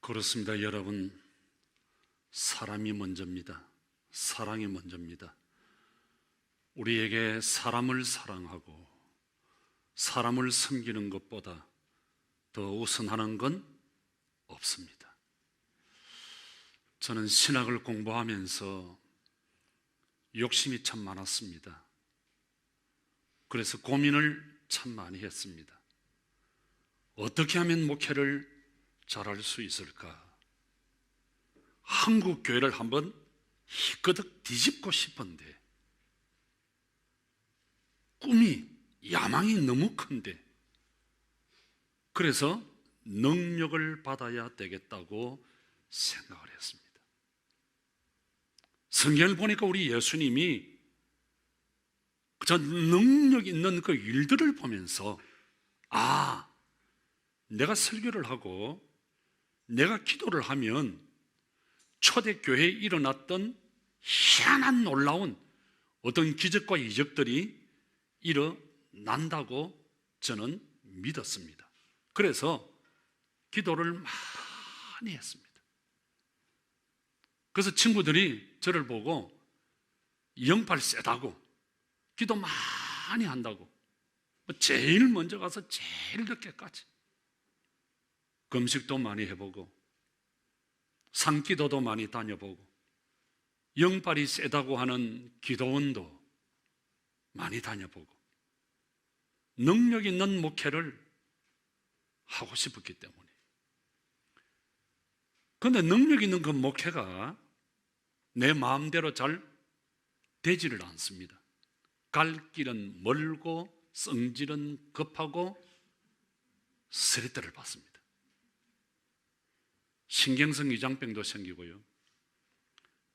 그렇습니다. 여러분, 사람이 먼저입니다. 사랑이 먼저입니다. 우리에게 사람을 사랑하고 사람을 섬기는 것보다 더 우선하는 건 없습니다. 저는 신학을 공부하면서 욕심이 참 많았습니다. 그래서 고민을 참 많이 했습니다. 어떻게 하면 목회를 잘할 수 있을까? 한국 교회를 한번 희끄덕 뒤집고 싶은데 꿈이, 야망이 너무 큰데, 그래서 능력을 받아야 되겠다고 생각을 했습니다. 성경을 보니까 우리 예수님이 저 능력 있는 그 일들을 보면서 내가 설교를 하고 내가 기도를 하면 초대교회에 일어났던 희한한 놀라운 어떤 기적과 이적들이 일어난다고 저는 믿었습니다. 그래서 기도를 많이 했습니다. 그래서 친구들이 저를 보고 영팔 세다고, 기도 많이 한다고, 제일 먼저 가서 제일 늦게까지 금식도 많이 해보고 산기도도 많이 다녀보고 영팔이 세다고 하는 기도원도 많이 다녀보고 능력 있는 목회를 하고 싶었기 때문에. 그런데 능력 있는 그 목회가 내 마음대로 잘 되지를 않습니다. 갈 길은 멀고 성질은 급하고 스트레스를 받습니다. 신경성 위장병도 생기고요,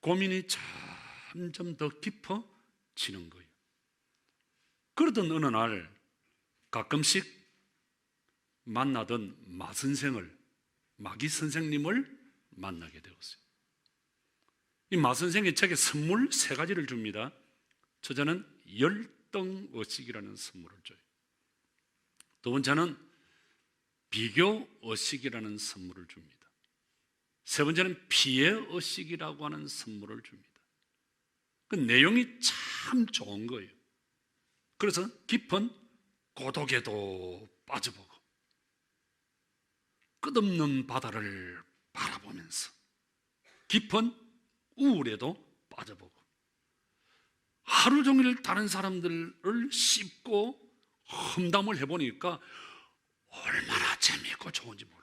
고민이 점점 더 깊어지는 거예요. 그러던 어느 날 가끔씩 만나던 마기 선생님을 만나게 되었어요. 이 마 선생이 제게 선물 3가지를 줍니다. 첫째는 열등의식이라는 선물을 줘요. 두 번째는 비교의식이라는 선물을 줍니다. 세 번째는 피해의식이라고 하는 선물을 줍니다. 그 내용이 참 좋은 거예요. 그래서 깊은 고독에도 빠져보고 끝없는 바다를 바라보면서 깊은 우울에도 빠져보고 하루 종일 다른 사람들을 씹고 험담을 해보니까 얼마나 재미있고 좋은지 몰라요.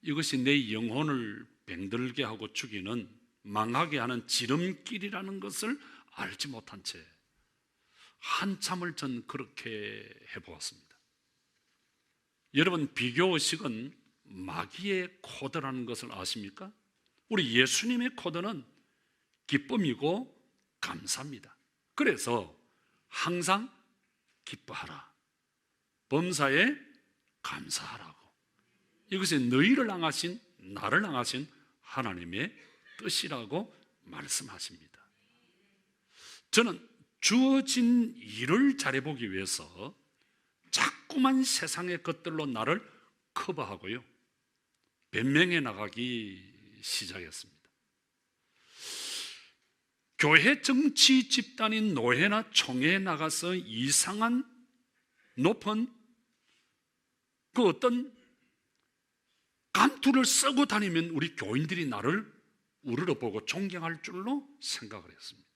이것이 내 영혼을 병들게 하고 죽이는, 망하게 하는 지름길이라는 것을 알지 못한 채 한참을 전 그렇게 해보았습니다. 여러분, 비교의식은 마귀의 코드라는 것을 아십니까? 우리 예수님의 코드는 기쁨이고 감사입니다. 그래서 항상 기뻐하라, 범사에 감사하라고. 이것이 너희를 향하신, 나를 향하신 하나님의 뜻이라고 말씀하십니다. 저는 주어진 일을 잘해보기 위해서 자꾸만 세상의 것들로 나를 커버하고요, 변명해 나가기 시작했습니다. 교회 정치 집단인 노회나 총회에 나가서 이상한 높은 그 어떤 간투를 쓰고 다니면 우리 교인들이 나를 우러러보고 존경할 줄로 생각을 했습니다.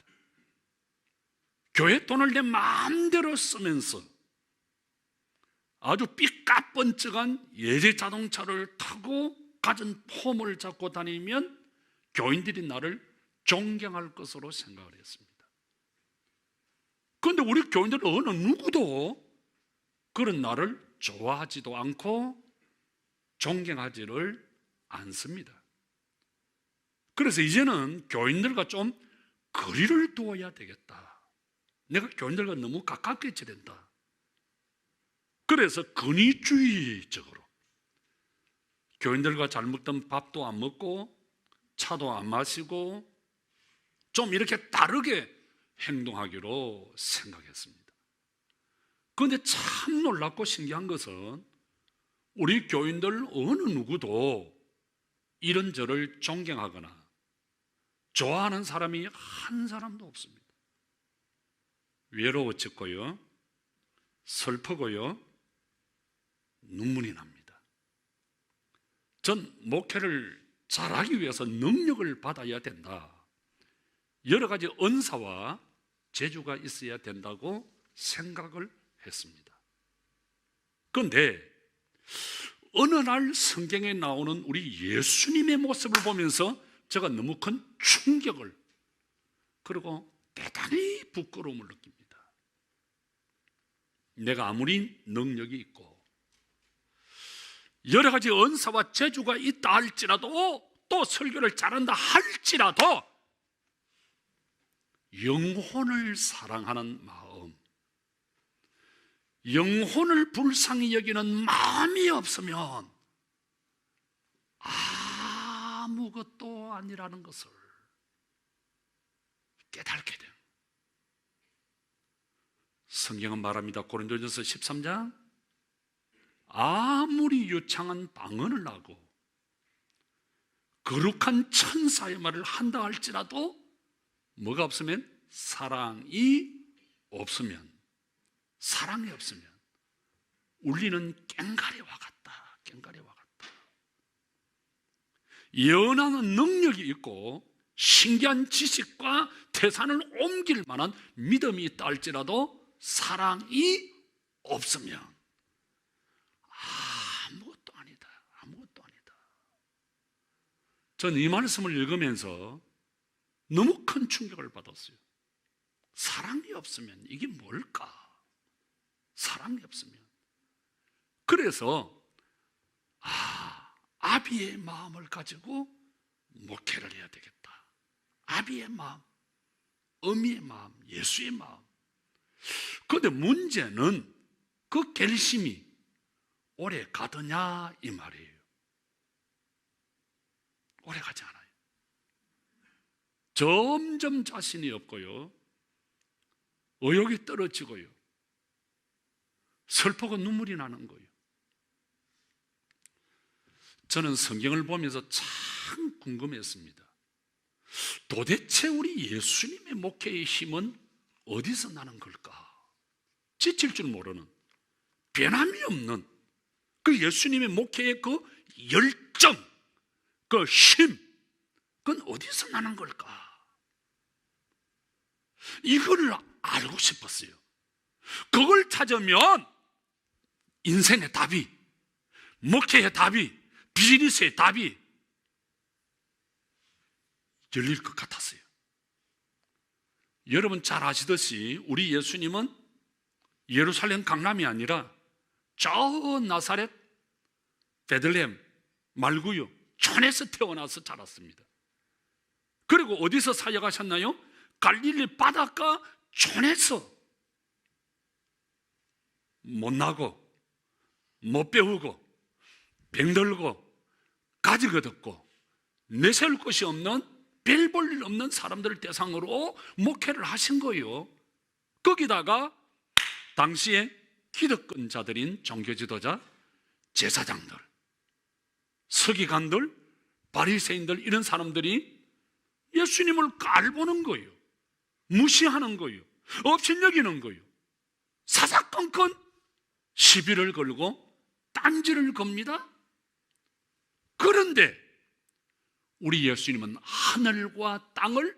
교회 돈을 내 마음대로 쓰면서 아주 삐까뻔쩍한 예제 자동차를 타고 가진 폼을 잡고 다니면 교인들이 나를 존경할 것으로 생각을 했습니다. 그런데 우리 교인들은 어느 누구도 그런 나를 좋아하지도 않고 존경하지를 않습니다. 그래서 이제는 교인들과 좀 거리를 두어야 되겠다. 내가 교인들과 너무 가깝게 지낸다. 그래서 권위주의적으로 교인들과 잘 먹던 밥도 안 먹고 차도 안 마시고 좀 이렇게 다르게 행동하기로 생각했습니다. 그런데 참 놀랍고 신기한 것은 우리 교인들 어느 누구도 이런 저를 존경하거나 좋아하는 사람이 한 사람도 없습니다. 외로워졌고요, 슬프고요, 눈물이 납니다. 전 목회를 잘하기 위해서 능력을 받아야 된다, 여러 가지 은사와 재주가 있어야 된다고 생각을 했습니다. 그런데 어느 날 성경에 나오는 우리 예수님의 모습을 보면서 제가 너무 큰 충격을, 그리고 대단히 부끄러움을 느낍니다. 내가 아무리 능력이 있고 여러 가지 은사와 재주가 있다 할지라도, 또 설교를 잘한다 할지라도 영혼을 사랑하는 마음, 영혼을 불쌍히 여기는 마음이 없으면 아무것도 아니라는 것을 깨닫게 됩니다. 성경은 말합니다. 고린도전서 13장, 아무리 유창한 방언을 하고 거룩한 천사의 말을 한다 할지라도 뭐가 없으면, 사랑이 없으면, 사랑이 없으면 울리는 꽹과리와 같다, 꽹과리와 같다. 예언하는 능력이 있고 신기한 지식과 태산을 옮길 만한 믿음이 있다 할지라도 사랑이 없으면 아무것도 아니다, 아무것도 아니다. 전 이 말씀을 읽으면서 너무 큰 충격을 받았어요. 사랑이 없으면 이게 뭘까? 사랑이 없으면. 그래서 아비의 마음을 가지고 목회를 해야 되겠다. 아비의 마음, 어미의 마음, 예수의 마음. 그런데 문제는 그 결심이 오래 가더냐 이 말이에요. 오래 가지 않아요. 점점 자신이 없고요, 의욕이 떨어지고요, 슬프고 눈물이 나는 거예요. 저는 성경을 보면서 참 궁금했습니다. 도대체 우리 예수님의 목회의 힘은 어디서 나는 걸까? 지칠 줄 모르는, 변함이 없는 그 예수님의 목회의 그 열정, 그 힘, 그건 어디서 나는 걸까? 이걸 알고 싶었어요. 그걸 찾으면 인생의 답이, 목회의 답이, 비즈니스의 답이 열릴 것 같았어요. 여러분 잘 아시듯이 우리 예수님은 예루살렘 강남이 아니라 저 나사렛 베들레헴 말고요, 촌에서 태어나서 자랐습니다. 그리고 어디서 사역하셨나요? 갈릴리 바닷가 촌에서 못나고 못 배우고 병들고 가지고 듣고 내세울 것이 없는, 별 볼 일 없는 사람들을 대상으로 목회를 하신 거예요. 거기다가 당시에 기득권자들인 종교 지도자, 제사장들, 서기관들, 바리새인들, 이런 사람들이 예수님을 깔보는 거예요. 무시하는 거예요. 업신여기는 거예요. 사사건건 시비를 걸고 딴지를 겁니다. 그런데 우리 예수님은 하늘과 땅을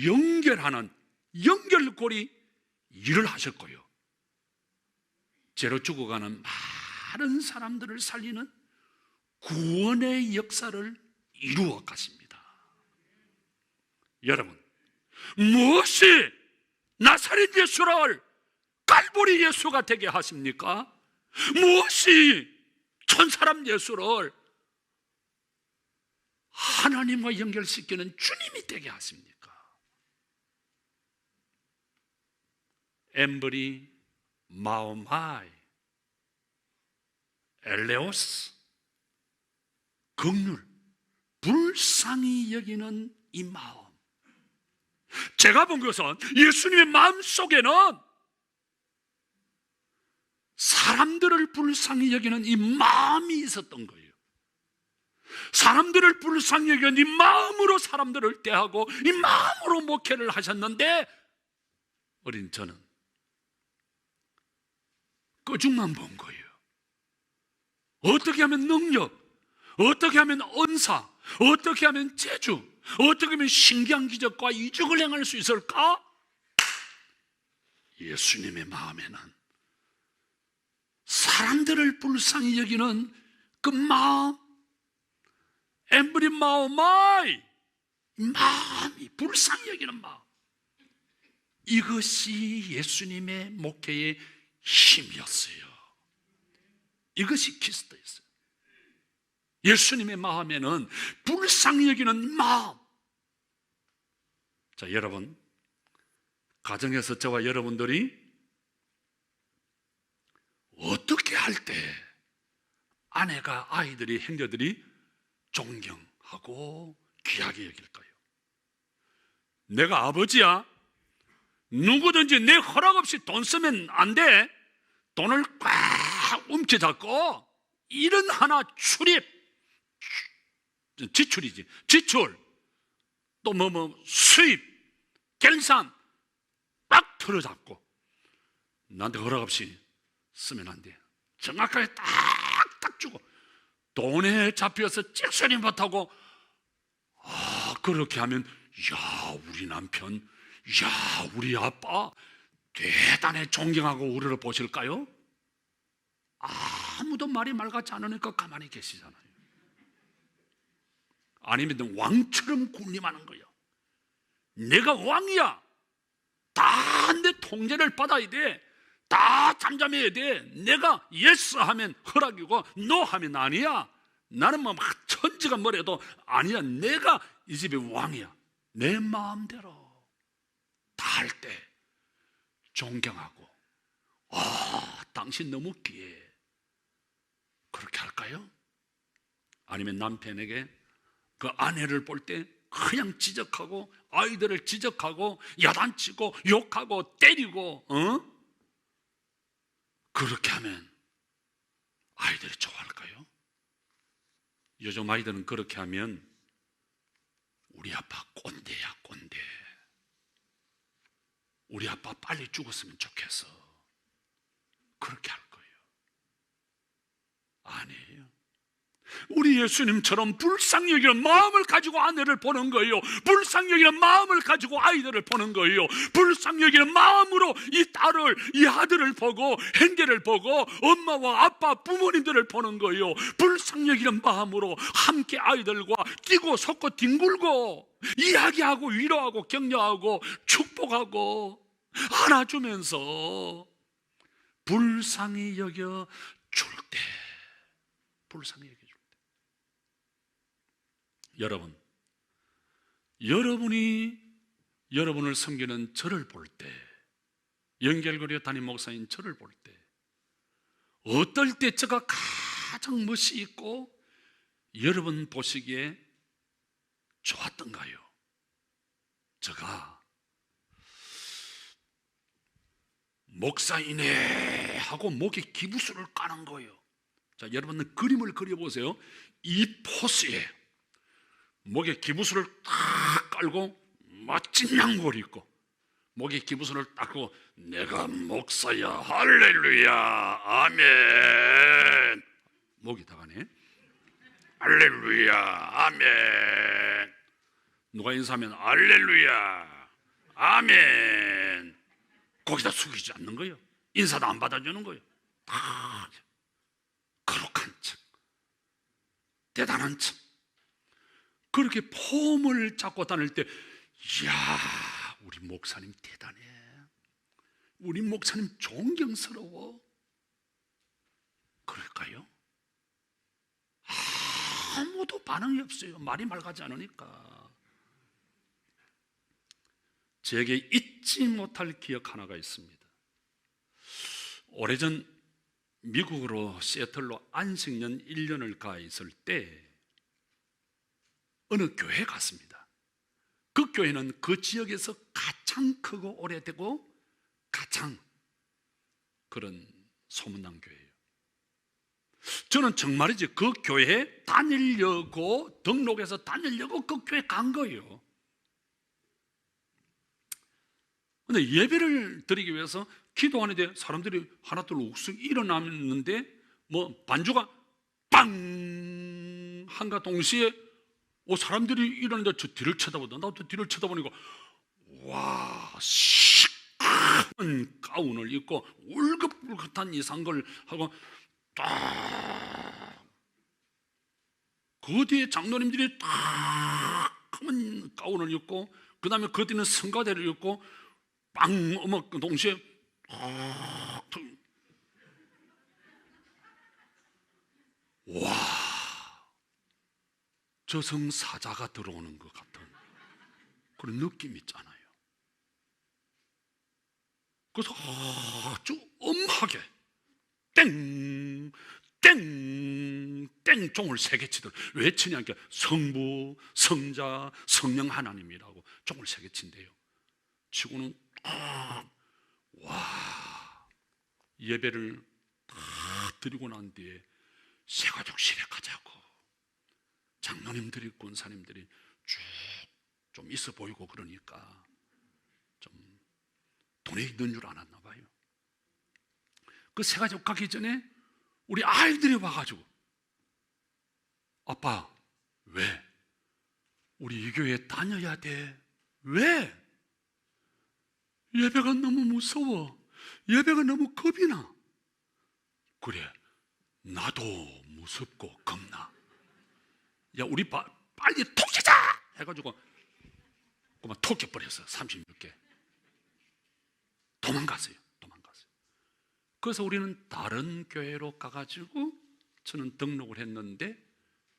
연결하는 연결고리 일을 하셨고요, 죄로 죽어가는 많은 사람들을 살리는 구원의 역사를 이루어 가십니다. 여러분, 무엇이 나사렛 예수를 갈보리 예수가 되게 하십니까? 무엇이 천사람 예수를 하나님과 연결시키는 주님이 되게 하십니까? 엠브리 마오마이 엘레오스, 긍휼, 불쌍히 여기는 이 마음. 제가 본 것은 예수님의 마음 속에는 사람들을 불쌍히 여기는 이 마음이 있었던 거예요. 사람들을 불쌍히 여기는 이 마음으로 사람들을 대하고 이 마음으로 목회를 하셨는데, 어린 저는 그중만 본 거예요. 어떻게 하면 능력, 어떻게 하면 은사, 어떻게 하면 재주, 어떻게 하면 신기한 기적과 이적을 행할 수 있을까? 예수님의 마음에는 사람들을 불쌍히 여기는 그 마음, 마음이 불쌍히 여기는 마음, 이것이 예수님의 목회의 힘이었어요. 이것이 그리스도였어요. 예수님의 마음에는 불쌍히 여기는 마음. 자, 여러분, 가정에서 저와 여러분들이 어떻게 할 때 아내가, 아이들이, 형제들이 존경하고 귀하게 여길까요? 내가 아버지야, 누구든지 내 허락 없이 돈 쓰면 안 돼. 돈을 꽉 움켜잡고 일은 하나 지출이지, 지출, 또 수입, 결산 딱 틀어잡고 나한테 허락 없이 쓰면 안 돼. 정확하게 딱 주고, 돈에 잡혀서 찍소리 못하고, 그렇게 하면 야, 우리 남편, 야, 우리 아빠 대단히 존경하고 우리를 보실까요? 아무도 말이 말 같지 않으니까 가만히 계시잖아요. 아니면 왕처럼 군림하는 거예요. 내가 왕이야, 다 내 통제를 받아야 돼, 다 잠잠해야 돼. 내가 예스 하면 허락이고 노 하면 아니야. 나는 막 천지가 뭐래도 아니야. 내가 이 집의 왕이야. 내 마음대로 다 할 때 존경하고, 당신 너무 귀해, 그렇게 할까요? 아니면 남편에게 그 아내를 볼 때 그냥 지적하고, 아이들을 지적하고, 야단치고, 욕하고, 때리고, 그렇게 하면 아이들이 좋아할까요? 요즘 아이들은 그렇게 하면 우리 아빠 꼰대야, 꼰대. 우리 아빠 빨리 죽었으면 좋겠어. 그렇게 할 거예요. 아니에요. 우리 예수님처럼 불쌍히 여기는 마음을 가지고 아내를 보는 거예요. 불쌍히 여기는 마음을 가지고 아이들을 보는 거예요. 불쌍히 여기는 마음으로 이 딸을, 이 아들을 보고, 형제를 보고, 엄마와 아빠, 부모님들을 보는 거예요. 불쌍히 여기는 마음으로 함께 아이들과 끼고 섞고 뒹굴고 이야기하고 위로하고 격려하고 축복하고 안아주면서 불쌍히 여겨 줄 때, 불쌍히 여겨 줄 때, 여러분, 여러분이 여러분을 섬기는 저를 볼 때, 연결고리 담임 목사인 저를 볼 때, 어떨 때 제가 가장 멋이 있고 여러분 보시기에 좋았던가요? 제가 목사이네 하고 목에 기부수를 까는 거예요. 자, 여러분은 그림을 그려보세요. 이 포스에 목에 기부수를 딱 깔고 멋진 양복을 입고 목에 기부수를 닦고, 내가 목사야, 할렐루야, 아멘. 목이 다가네. 할렐루야, 아멘. 누가 인사하면 할렐루야, 아멘. 거기다 숙이지 않는 거예요. 인사도 안 받아주는 거예요. 다 거룩한 척, 대단한 척, 그렇게 폼을 잡고 다닐 때, 이야, 우리 목사님 대단해, 우리 목사님 존경스러워, 그럴까요? 아무도 반응이 없어요. 말이 맑지 않으니까. 제게 잊지 못할 기억 하나가 있습니다. 오래전 미국으로 시애틀로 안식년 1년을 가 있을 때 어느 교회에 갔습니다. 그 교회는 그 지역에서 가장 크고 오래되고 가장 그런 소문난 교회예요. 저는 정말이지 그 교회에 다니려고 등록해서 다니려고 그 교회 간 거예요. 근데 예배를 드리기 위해서 기도하는데 사람들이 하나둘 욱쑥 일어났는데 뭐 반주가 빵 한가 동시에 사람들이 이러는데 저 뒤를 쳐다보다 나도 뒤를 쳐다보니까 와 시큰 가운을 입고 울긋불긋한 이상걸 하고 딱 그 뒤에 장로님들이 딱 큰 가운을 입고 그 다음에 그 뒤는 성가대를 입고 빵 음악 동시에 와 저승사자가 들어오는 것 같은 그런 느낌 있잖아요. 그래서 아주 엄하게 땡 땡, 땡 종을 세 개 치더라. 왜 치냐니까 성부, 성자, 성령 하나님이라고 종을 세 개 친대요. 치고는 와 예배를 다 드리고 난 뒤에 새가족실에 가자고 장로님들이 권사님들이 쭉 좀 있어 보이고 그러니까 좀 돈에 있는 줄 알았나 봐요. 그 새가족 가기 전에 우리 아이들이 와가지고 아빠 왜? 우리 이 교회에 다녀야 돼. 왜? 예배가 너무 무서워. 예배가 너무 겁이 나. 그래 나도 무섭고 겁나. 야 우리 빨리 톡 치자 해가지고 그만 톡 쳐버렸어. 36개 도망갔어요. 그래서 우리는 다른 교회로 가가지고 저는 등록을 했는데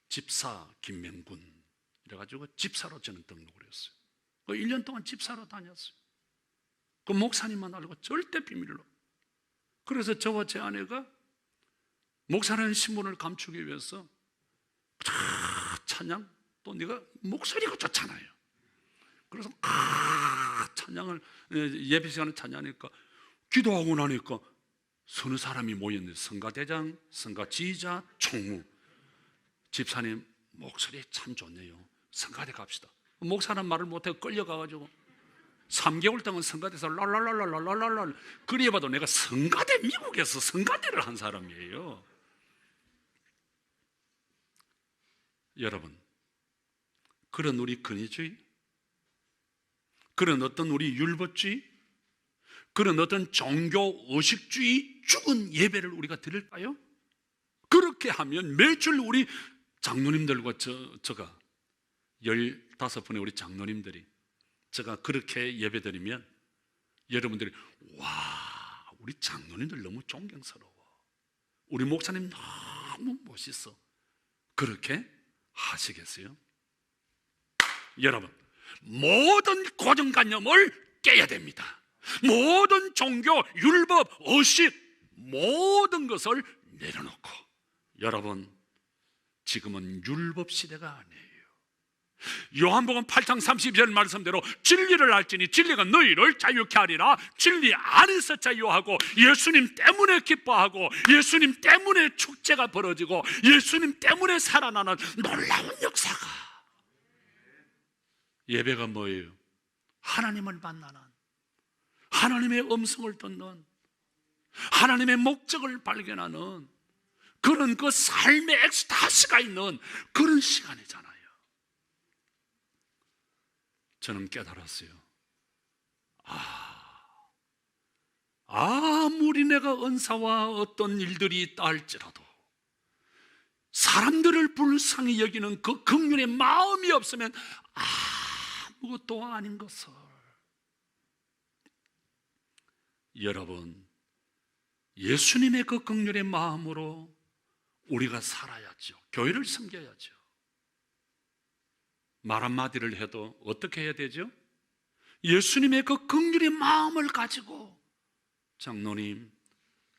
집사 김명군 이래가지고 집사로 저는 등록을 했어요. 그 1년 동안 집사로 다녔어요. 그 목사님만 알고 절대 비밀로. 그래서 저와 제 아내가 목사라는 신분을 감추기 위해서 찬양 또 네가 목소리가 좋잖아요. 그래서 찬양을 예배 시간에 찬양하니까 기도하고 나니까 서너 사람이 모였는데 성가대장, 성가지휘자, 총무 집사님 목소리 참 좋네요. 성가대 갑시다. 목사는 말을 못하고 끌려가가지고 3개월 동안 성가대에서 랄랄랄랄랄랄랄 그리해봐도 내가 성가대 미국에서 성가대를 한 사람이에요. 여러분 그런 우리 근위주의, 그런 어떤 우리 율법주의, 그런 어떤 종교 의식주의 죽은 예배를 우리가 드릴까요? 그렇게 하면 매주 우리 장로님들과 제가 15분의 우리 장로님들이 제가 그렇게 예배 드리면 여러분들이 와 우리 장로님들 너무 존경스러워, 우리 목사님 너무 멋있어, 그렇게 하시겠어요? 여러분 모든 고정관념을 깨야 됩니다. 모든 종교, 율법, 의식 모든 것을 내려놓고 여러분 지금은 율법 시대가 아니에요. 요한복음 8장 32절 말씀대로 진리를 알지니 진리가 너희를 자유케 하리라. 진리 안에서 자유하고 예수님 때문에 기뻐하고 예수님 때문에 축제가 벌어지고 예수님 때문에 살아나는 놀라운 역사가. 예배가 뭐예요? 하나님을 만나는, 하나님의 음성을 듣는, 하나님의 목적을 발견하는 그런 그 삶의 엑스타시가 있는 그런 시간이잖아요. 저는 깨달았어요. 아무리 내가 은사와 어떤 일들이 있다 할지라도 사람들을 불쌍히 여기는 그 긍휼의 마음이 없으면 아무것도 아닌 것을. 여러분 예수님의 그 긍휼의 마음으로 우리가 살아야죠. 교회를 섬겨야죠. 말 한마디를 해도 어떻게 해야 되죠? 예수님의 그 긍휼의 마음을 가지고 장로님,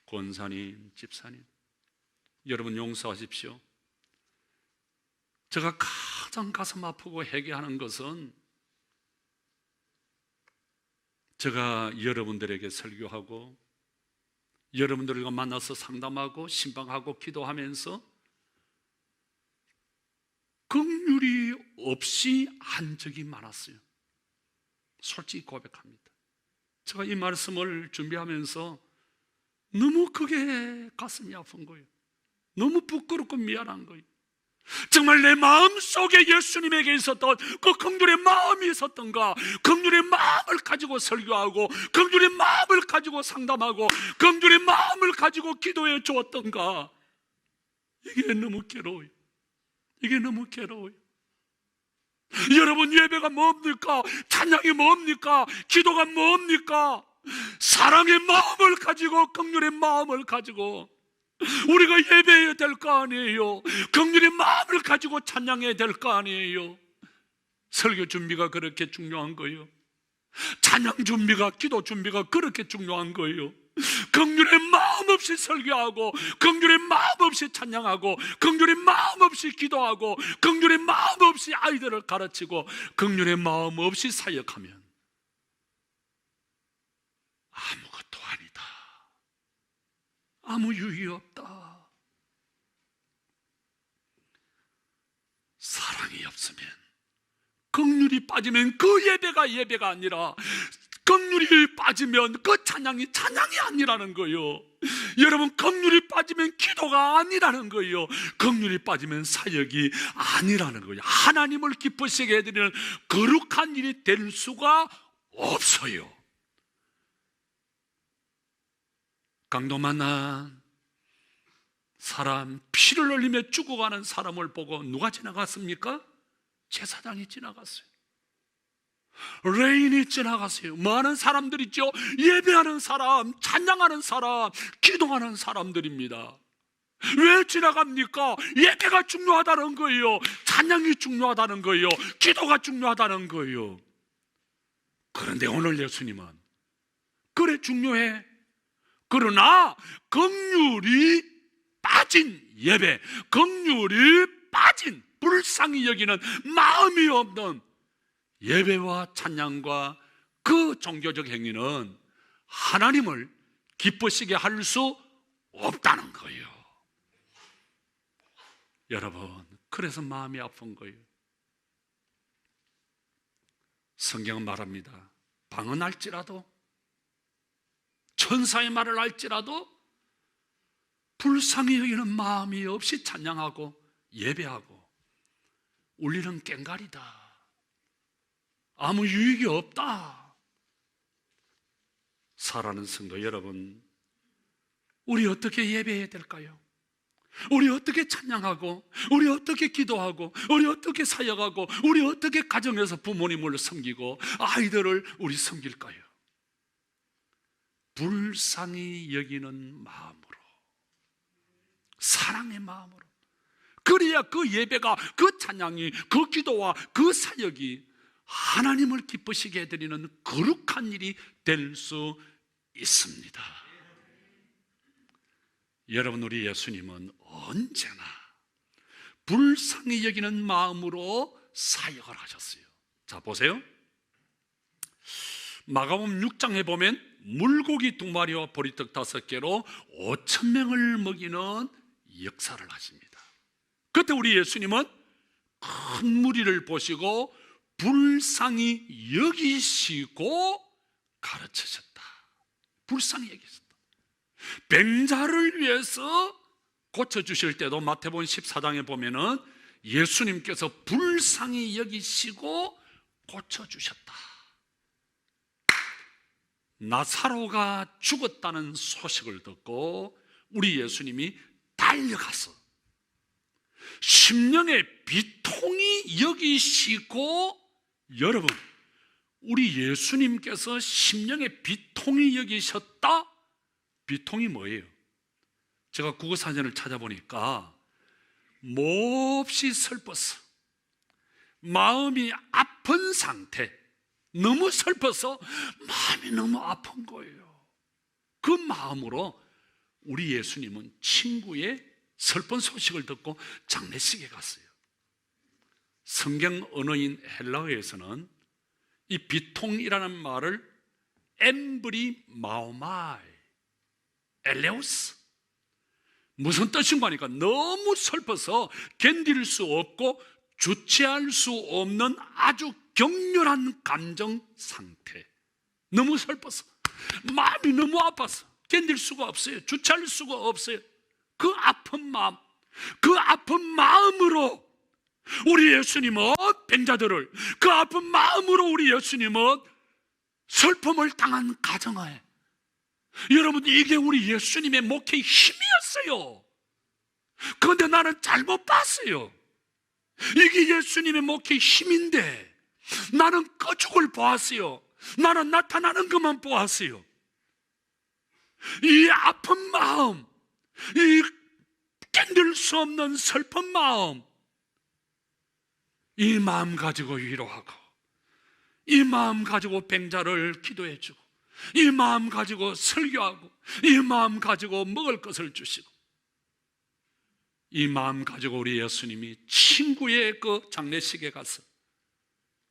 권사님, 집사님 여러분 용서하십시오. 제가 가장 가슴 아프고 회개하는 것은 제가 여러분들에게 설교하고 여러분들과 만나서 상담하고 신방하고 기도하면서 긍휼이 없이 한 적이 많았어요. 솔직히 고백합니다. 제가 이 말씀을 준비하면서 너무 크게 가슴이 아픈 거예요. 너무 부끄럽고 미안한 거예요. 정말 내 마음속에 예수님에게 있었던 그 긍휼의 마음이 있었던가, 긍휼의 마음을 가지고 설교하고 긍휼의 마음을 가지고 상담하고 긍휼의 마음을 가지고 기도해 주었던가, 이게 너무 괴로워요. 이게 너무 괴로워요. 여러분, 예배가 뭡니까? 찬양이 뭡니까? 기도가 뭡니까? 사랑의 마음을 가지고, 긍휼의 마음을 가지고 우리가 예배해야 될 거 아니에요. 긍휼의 마음을 가지고 찬양해야 될 거 아니에요. 설교 준비가 그렇게 중요한 거예요. 찬양 준비가, 기도 준비가 그렇게 중요한 거예요. 긍휼의 마음 없이 설교하고 긍휼의 마음 없이 찬양하고 긍휼의 마음 없이 기도하고 긍휼의 마음 없이 아이들을 가르치고 긍휼의 마음 없이 사역하면 아무것도 아니다. 아무 유익이 없다. 사랑이 없으면, 긍휼이 빠지면 그 예배가 아니라, 긍휼이 빠지면 그 찬양이 아니라는 거예요. 여러분, 긍휼이 빠지면 기도가 아니라는 거예요. 긍휼이 빠지면 사역이 아니라는 거예요. 하나님을 기쁘시게 해드리는 거룩한 일이 될 수가 없어요. 강도 만난 사람, 피를 흘리며 죽어가는 사람을 보고 누가 지나갔습니까? 제사장이 지나갔어요. 레인이 지나갔어요. 많은 사람들 있죠. 예배하는 사람, 찬양하는 사람, 기도하는 사람들입니다. 왜 지나갑니까? 예배가 중요하다는 거예요. 찬양이 중요하다는 거예요. 기도가 중요하다는 거예요. 그런데 오늘 예수님은 그래 중요해. 그러나 긍휼이 빠진 예배, 긍휼이 빠진, 불쌍히 여기는 마음이 없는 예배와 찬양과 그 종교적 행위는 하나님을 기쁘시게 할 수 없다는 거예요. 여러분, 그래서 마음이 아픈 거예요. 성경은 말합니다. 방언할지라도, 천사의 말을 할지라도 불쌍히 여기는 마음이 없이 찬양하고 예배하고 울리는 꽹과리다. 아무 유익이 없다. 사랑하는 성도 여러분, 우리 어떻게 예배해야 될까요? 우리 어떻게 찬양하고, 우리 어떻게 기도하고, 우리 어떻게 사역하고, 우리 어떻게 가정에서 부모님을 섬기고 아이들을 우리 섬길까요? 불쌍히 여기는 마음으로, 사랑의 마음으로. 그래야 그 예배가, 그 찬양이, 그 기도와 그 사역이 하나님을 기쁘시게 해드리는 거룩한 일이 될 수 있습니다. 여러분, 우리 예수님은 언제나 불쌍히 여기는 마음으로 사역을 하셨어요. 자, 보세요. 마가복음 6장에 보면 물고기 2마리와 보리떡 5개로 5,000명을 먹이는 역사를 하십니다. 그때 우리 예수님은 큰 무리를 보시고 불쌍히 여기시고 가르치셨다. 불쌍히 여기셨다. 병자를 위해서 고쳐주실 때도 마태복음 14장에 보면은 예수님께서 불쌍히 여기시고 고쳐주셨다. 나사로가 죽었다는 소식을 듣고 우리 예수님이 달려가서 심령의 비통이 여기시고, 여러분, 우리 예수님께서 심령의 비통이 여기셨다? 비통이 뭐예요? 제가 국어사전을 찾아보니까 몹시 슬퍼서 마음이 아픈 상태, 너무 슬퍼서 마음이 너무 아픈 거예요. 그 마음으로 우리 예수님은 친구의 슬픈 소식을 듣고 장례식에 갔어요. 성경 언어인 헬라어에서는 이 비통이라는 말을 엠브리 마오마이, 엘레우스. 무슨 뜻인가 하니까 너무 슬퍼서 견딜 수 없고 주체할 수 없는 아주 격렬한 감정 상태. 너무 슬퍼서 마음이 너무 아파서 견딜 수가 없어요. 주체할 수가 없어요. 그 아픈 마음, 그 아픈 마음으로 우리 예수님은 병자들을, 그 아픈 마음으로 우리 예수님은 슬픔을 당한 가정하에, 여러분, 이게 우리 예수님의 목회의 힘이었어요. 그런데 나는 잘못 봤어요. 이게 예수님의 목회의 힘인데 나는 거죽을 보았어요. 나는 나타나는 것만 보았어요. 이 아픈 마음, 이 견딜 수 없는 슬픈 마음, 이 마음 가지고 위로하고, 이 마음 가지고 병자를 기도해 주고, 이 마음 가지고 설교하고, 이 마음 가지고 먹을 것을 주시고, 이 마음 가지고 우리 예수님이 친구의 그 장례식에 가서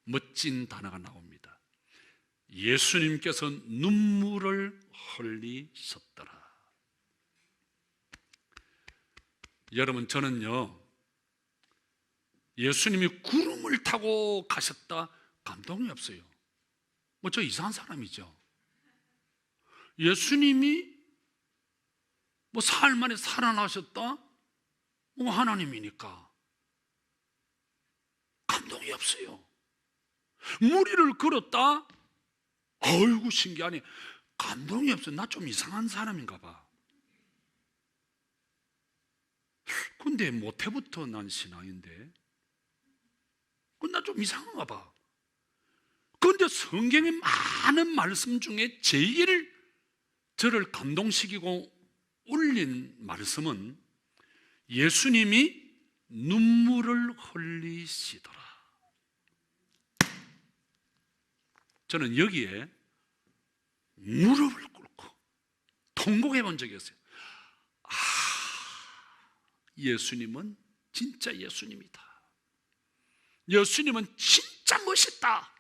멋진 단어가 나옵니다. 예수님께서 눈물을 흘리셨더라. 여러분, 저는요, 예수님이 구름을 타고 가셨다 감동이 없어요. 뭐 저 이상한 사람이죠. 예수님이 뭐 사흘 만에 살아나셨다? 뭐 하나님이니까 감동이 없어요. 무리를 걸었다? 어이구 신기하네. 감동이 없어요. 나 좀 이상한 사람인가 봐. 근데 모태부터 난 신앙인데 나 좀 이상한가 봐. 그런데 성경의 많은 말씀 중에 제일 저를 감동시키고 울린 말씀은 예수님이 눈물을 흘리시더라. 저는 여기에 무릎을 꿇고 통곡해 본 적이 있어요. 아, 예수님은 진짜 예수님이다. 예수님은 진짜 멋있다.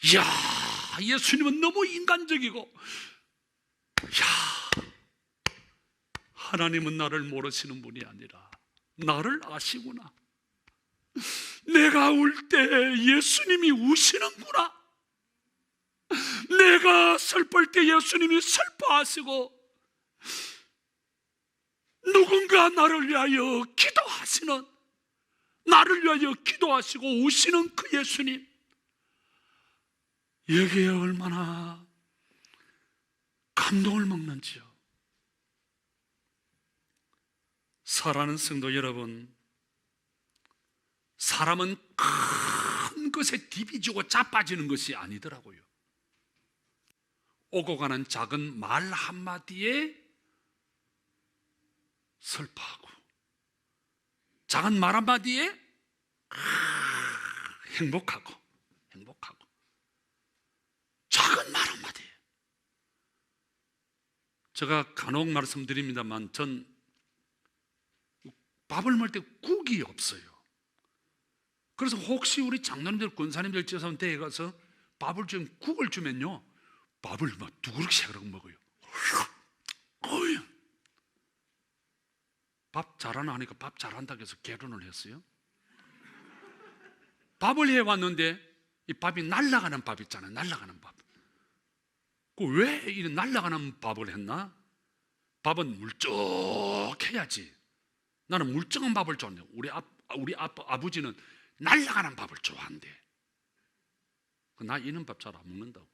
이야, 예수님은 너무 인간적이고, 이야, 하나님은 나를 모르시는 분이 아니라 나를 아시구나. 내가 울 때 예수님이 우시는구나. 내가 슬플 때 예수님이 슬퍼하시고, 누군가 나를 위하여 기도하시는, 나를 위하여 기도하시고 우시는 그 예수님, 여기에 얼마나 감동을 먹는지요. 사랑하는 성도 여러분, 사람은 큰 것에 디비지고 자빠지는 것이 아니더라고요. 오고 가는 작은 말 한마디에 슬퍼하고, 작은 말 한마디에 행복하고, 작은 말 한마디에. 제가 간혹 말씀드립니다만, 전 밥을 먹을 때 국이 없어요. 그래서 혹시 우리 장로님들, 권사님들 제사원대에 가서 밥을 주면, 국을 주면요, 밥을 막 두 그릇씩 먹어요. 밥 잘하나 하니까 밥 잘한다고 해서 결혼을 했어요. 밥을 해왔는데 이 밥이 날아가는 밥 있잖아요. 날아가는 밥. 왜 이런 날아가는 밥을 했나? 밥은 물쩍해야지. 나는 물쩍한 밥을 좋아하는데 우리 아버지는 날아가는 밥을 좋아한대. 나 이런 밥 잘 안 먹는다고.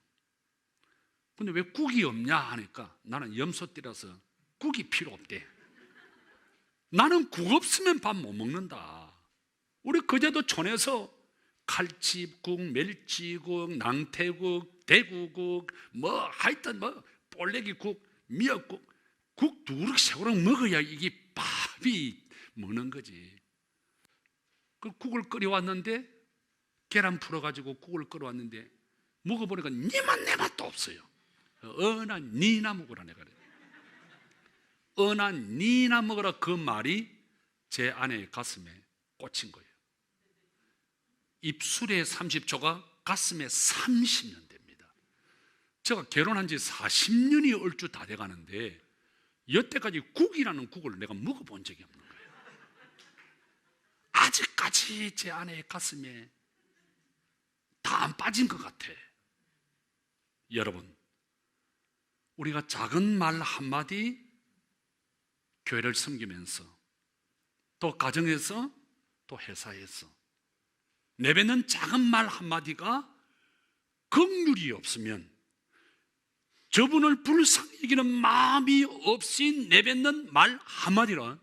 근데 왜 국이 없냐 하니까 나는 염소띠라서 국이 필요 없대. 나는 국 없으면 밥 못 먹는다. 우리 그제도 촌에서 칼집국, 멸치국, 낭태국, 대구국, 뭐 하여튼 뭐 볼래기국, 미역국, 국 두 그릇 세 그릇 먹어야 이게 밥이 먹는 거지. 그 국을 끓여왔는데, 계란 풀어가지고 국을 끓여왔는데 먹어보니까 니 맛 내 맛도 없어요. 어나 니나 먹으라 내가 그래. 어나 니나 먹으라, 그 말이 제 아내의 가슴에 꽂힌 거예요. 입술에 30초가 가슴에 30년 됩니다. 제가 결혼한 지 40년이 얼추 다 돼가는데 여태까지 국이라는 국을 내가 먹어본 적이 없는 거예요. 아직까지 제 아내의 가슴에 다 안 빠진 것 같아. 여러분, 우리가 작은 말 한마디 교회를 섬기면서 또 가정에서 또 회사에서 내뱉는 작은 말 한마디가 긍휼이 없으면, 저분을 불쌍히 여기는 마음이 없이 내뱉는 말 한마디는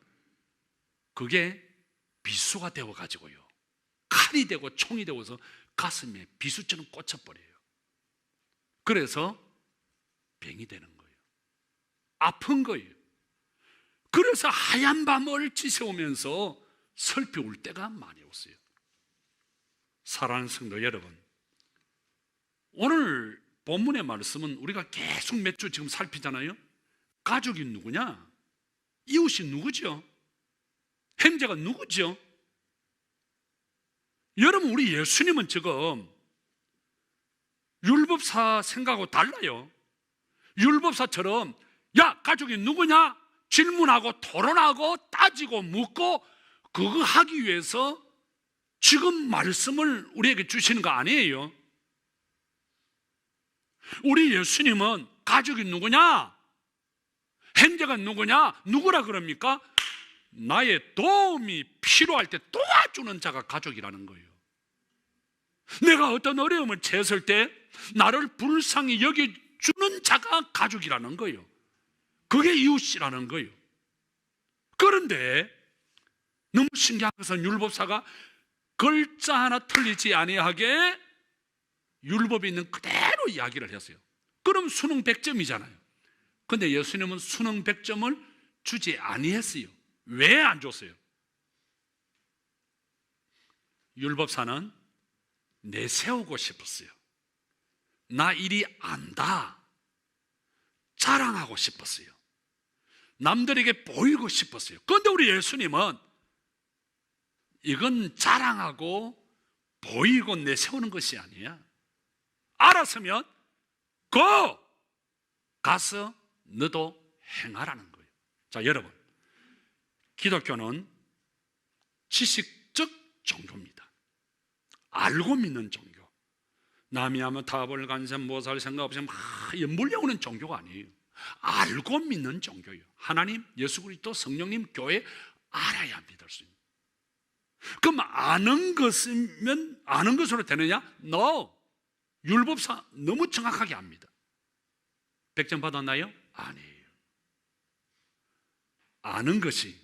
그게 비수가 되어가지고요, 칼이 되고 총이 되어서 가슴에 비수처럼 꽂혀버려요. 그래서 병이 되는 거예요. 아픈 거예요. 그래서 하얀 밤을 지새우면서 슬피 울 때가 많이 없어요. 사랑하는 성도 여러분, 오늘 본문의 말씀은 우리가 계속 몇 주 지금 살피잖아요. 가족이 누구냐? 이웃이 누구죠? 형제가 누구죠? 여러분, 우리 예수님은 지금 율법사 생각하고 달라요. 율법사처럼 야, 가족이 누구냐? 질문하고 토론하고 따지고 묻고 그거 하기 위해서 지금 말씀을 우리에게 주시는 거 아니에요. 우리 예수님은 가족이 누구냐? 형제가 누구냐? 누구라 그럽니까? 나의 도움이 필요할 때 도와주는 자가 가족이라는 거예요. 내가 어떤 어려움을 처했을 때 나를 불쌍히 여겨주는 자가 가족이라는 거예요. 그게 이웃이라는 거예요. 그런데 너무 신기한 것은 율법사가 글자 하나 틀리지 아니하게 율법에 있는 그대로 이야기를 했어요. 그럼 수능 100점이잖아요. 근데 예수님은 수능 100점을 주지 아니했어요. 왜 안 줬어요? 율법사는 내세우고 싶었어요. 나 이리 안다 자랑하고 싶었어요. 남들에게 보이고 싶었어요. 그런데 우리 예수님은 이건 자랑하고 보이고 내세우는 것이 아니야. 알았으면 고! 가서 너도 행하라는 거예요. 자, 여러분, 기독교는 지식적 종교입니다. 알고 믿는 종교. 남이 하면 답을 간세 무엇할 생각 없이 막 물려오는 종교가 아니에요. 알고 믿는 종교예요. 하나님, 예수 그리스도, 성령님, 교회 알아야 믿을 수 있는. 그럼 아는 것이면 아는 것으로 되느냐? No. 율법사 너무 정확하게 압니다. 100점 받았나요? 아니에요. 아는 것이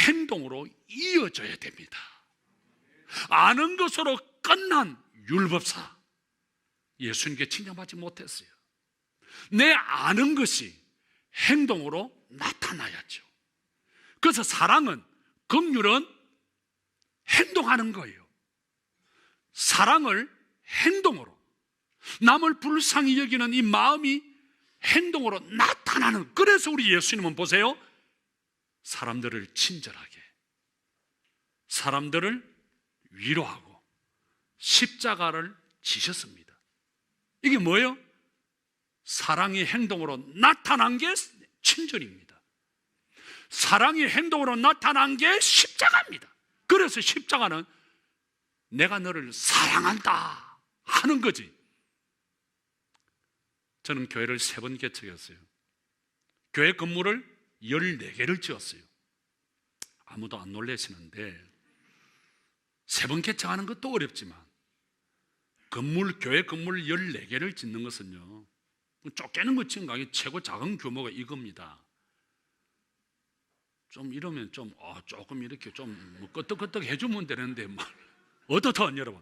행동으로 이어져야 됩니다. 아는 것으로 끝난 율법사, 예수님께 칭찬받지 못했어요. 내 아는 것이 행동으로 나타나야죠. 그래서 사랑은, 긍휼은 행동하는 거예요. 사랑을 행동으로, 남을 불쌍히 여기는 이 마음이 행동으로 나타나는. 그래서 우리 예수님은 보세요, 사람들을 친절하게, 사람들을 위로하고 십자가를 지셨습니다. 이게 뭐예요? 사랑이 행동으로 나타난 게 친절입니다. 사랑이 행동으로 나타난 게 십자가입니다. 그래서 십자가는 내가 너를 사랑한다 하는 거지. 저는 교회를 3번 개척했어요. 교회 건물을 14개를 지었어요. 아무도 안 놀라시는데 3번 개척하는 것도 어렵지만 교회 건물 14개를 짓는 것은요, 쫓기는 것 지금 가기 최고 작은 규모가 이겁니다. 좀 이러면 좀 조금 이렇게 좀 끄떡끄떡 해주면 되는데 어떻든 여러분.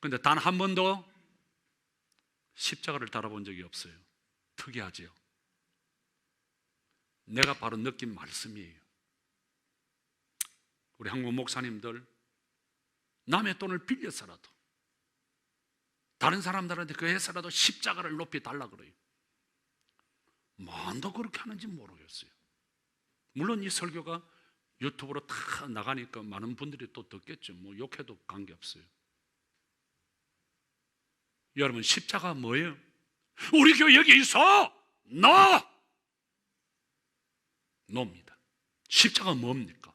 근데 단 한 번도 십자가를 달아본 적이 없어요. 특이하지요. 내가 바로 느낀 말씀이에요. 우리 한국 목사님들 남의 돈을 빌려서라도 다른 사람들한테 그 해서라도 십자가를 높이 달라 그래요. 뭔도 그렇게 하는지 모르겠어요. 물론 이 설교가 유튜브로 다 나가니까 많은 분들이 또 듣겠죠. 욕해도 관계없어요. 여러분, 십자가 뭐예요? 우리 교회 여기 있어. 노입니다. 십자가 뭡니까?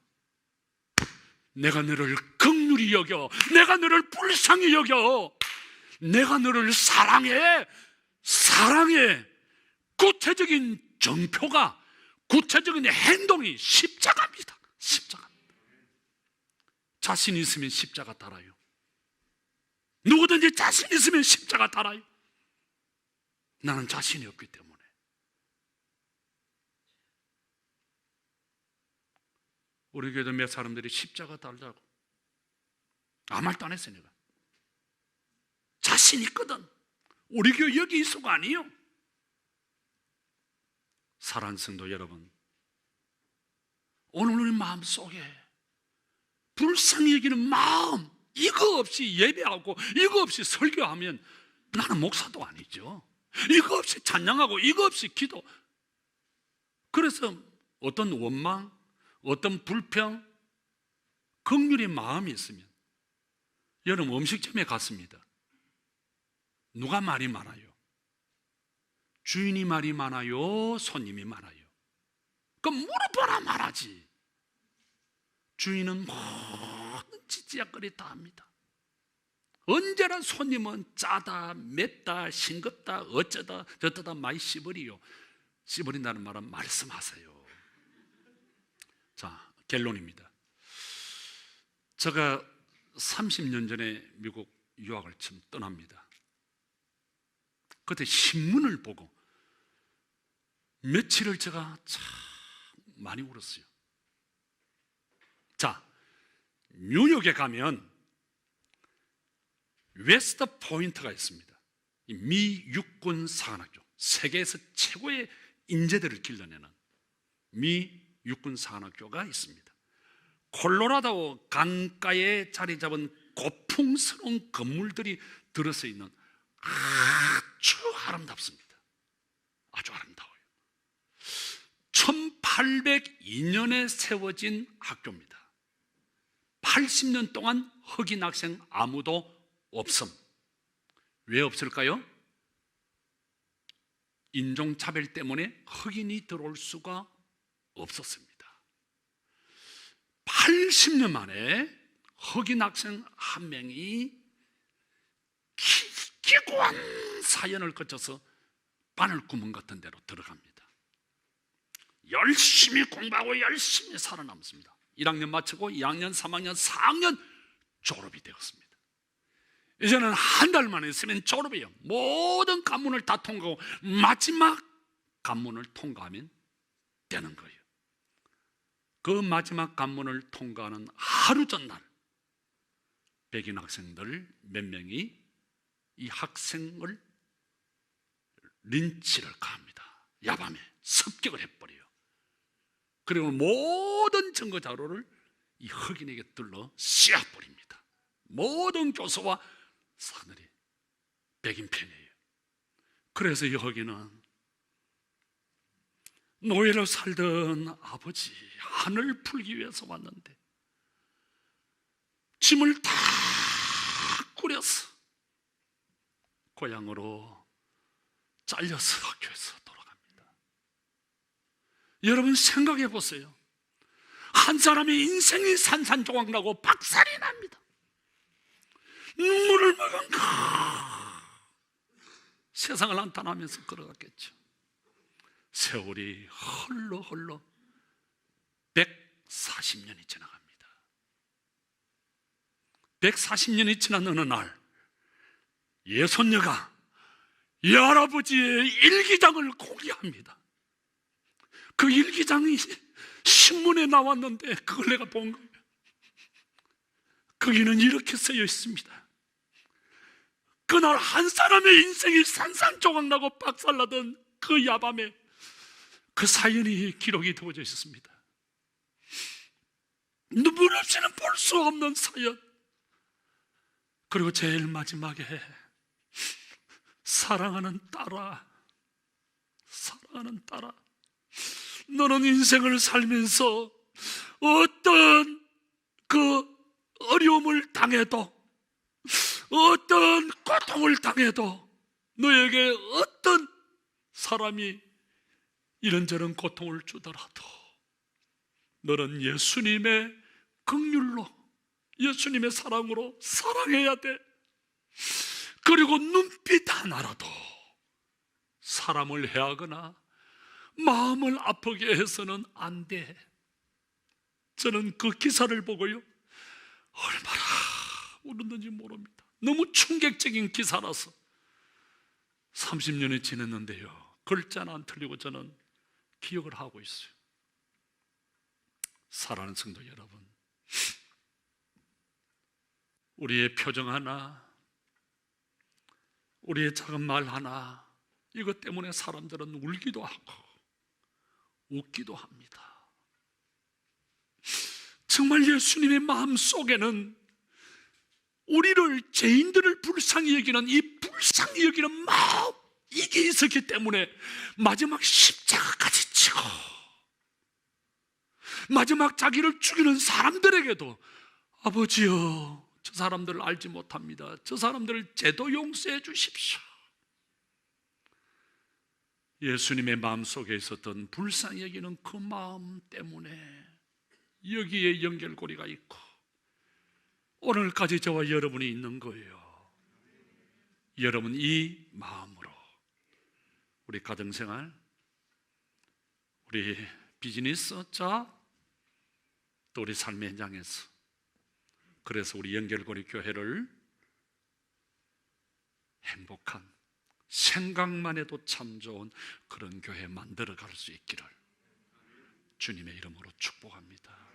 내가 너를 긍휼히 여겨, 내가 너를 불쌍히 여겨, 내가 너를 사랑해. 구체적인 정표가, 구체적인 행동이 십자가입니다. 십자가입니다. 자신 있으면 십자가 달아요. 누구든지 자신 있으면 십자가 달아요. 나는 자신이 없기 때문에. 우리 교회도 몇 사람들이 십자가 달자고 아무 말도 안 했어요. 내가 자신 있거든. 우리 교회 여기 있어가 아니에요. 사랑하는 성도 여러분, 오늘 우리 마음속에 불쌍히 여기는 마음, 이거 없이 예배하고 이거 없이 설교하면 나는 목사도 아니죠. 이거 없이 찬양하고 이거 없이 기도, 그래서 어떤 원망, 어떤 불평, 긍휼의 마음이 있으면, 여러분 음식점에 갔습니다. 누가 말이 많아요? 주인이 말이 많아요? 손님이 많아요? 그럼 물어보라 말하지. 주인은 모든 찌찌약거리 다 합니다. 언제나 손님은 짜다, 맵다, 싱겁다, 어쩌다 저쩌다 많이 씹으리요. 씹으린다는 말은 말씀하세요. 자, 결론입니다. 제가 30년 전에 미국 유학을 처음 떠납니다. 그때 신문을 보고 며칠을 제가 참 많이 울었어요. 자, 뉴욕에 가면 웨스트 포인트가 있습니다. 미 육군 사관학교, 세계에서 최고의 인재들을 길러내는 미 육군 사관학교가 있습니다. 콜로라도 강가에 자리 잡은 고풍스러운 건물들이 들어서 있는 아주 아름답습니다. 아주 아름다워요. 1802년에 세워진 학교입니다. 80년 동안 흑인 학생 아무도 없음. 왜 없을까요? 인종차별 때문에 흑인이 들어올 수가 없었습니다. 80년 만에 흑인 학생 한 명이 기괴한 사연을 거쳐서 바늘구멍 같은 데로 들어갑니다. 열심히 공부하고 열심히 살아남습니다. 1학년 마치고 2학년, 3학년, 4학년 졸업이 되었습니다. 이제는 한 달 만에 있으면 졸업이에요. 모든 관문을 다 통과하고 마지막 관문을 통과하면 되는 거예요. 그 마지막 관문을 통과하는 하루 전날 백인 학생들 몇 명이 이 학생을 린치를 가합니다. 야밤에 습격을 해버려요. 그리고 모든 증거 자료를 이 흑인에게 들러 씌워버립니다. 모든 교수와 사들이 백인 편이에요. 그래서 이 흑인은 노예로 살던 아버지 한을 풀기 위해서 왔는데 짐을 다 꾸려서 고향으로 잘려서 학교에서 돌아갑니다. 여러분 생각해 보세요. 한 사람의 인생이 산산조각나고 박살이 납니다. 눈물을 머금 세상을 한탄하면서 걸어갔겠죠. 세월이 흘러 140년이 지나갑니다. 140년이 지난 어느 날 예손녀가 이 할아버지의 일기장을 공개합니다. 그 일기장이 신문에 나왔는데 그걸 내가 본 거예요. 거기는 이렇게 쓰여 있습니다. 그날 한 사람의 인생이 산산조각나고 박살나던 그 야밤에 그 사연이 기록이 되어져 있었습니다. 눈물 없이는 볼 수 없는 사연. 그리고 제일 마지막에 사랑하는 딸아, 너는 인생을 살면서 어떤 그 어려움을 당해도, 어떤 고통을 당해도 너에게 어떤 사람이 이런저런 고통을 주더라도 너는 예수님의 긍휼로, 예수님의 사랑으로 사랑해야 돼. 그리고 눈빛 하나라도 사람을 해하거나 마음을 아프게 해서는 안 돼. 저는 그 기사를 보고요, 얼마나 울었는지 모릅니다. 너무 충격적인 기사라서 30년이 지났는데요, 글자는 안 틀리고 저는 기억을 하고 있어요. 사랑하는 성도 여러분, 우리의 표정 하나, 우리의 작은 말 하나, 이것 때문에 사람들은 울기도 하고 웃기도 합니다. 정말 예수님의 마음 속에는 우리를, 죄인들을 불쌍히 여기는 이 불쌍히 여기는 마음, 이게 있었기 때문에 마지막 십자가까지 치고 마지막 자기를 죽이는 사람들에게도 아버지여, 저 사람들을 알지 못합니다. 저 사람들을 제도 용서해 주십시오. 예수님의 마음속에 있었던 불쌍히 여기는 그 마음 때문에 여기에 연결고리가 있고 오늘까지 저와 여러분이 있는 거예요. 여러분, 이 마음으로 우리 가정생활, 우리 비즈니스, 또 우리 삶의 현장에서, 그래서 우리 연결고리 교회를 행복한, 생각만 해도 참 좋은 그런 교회 만들어 갈 수 있기를 주님의 이름으로 축복합니다.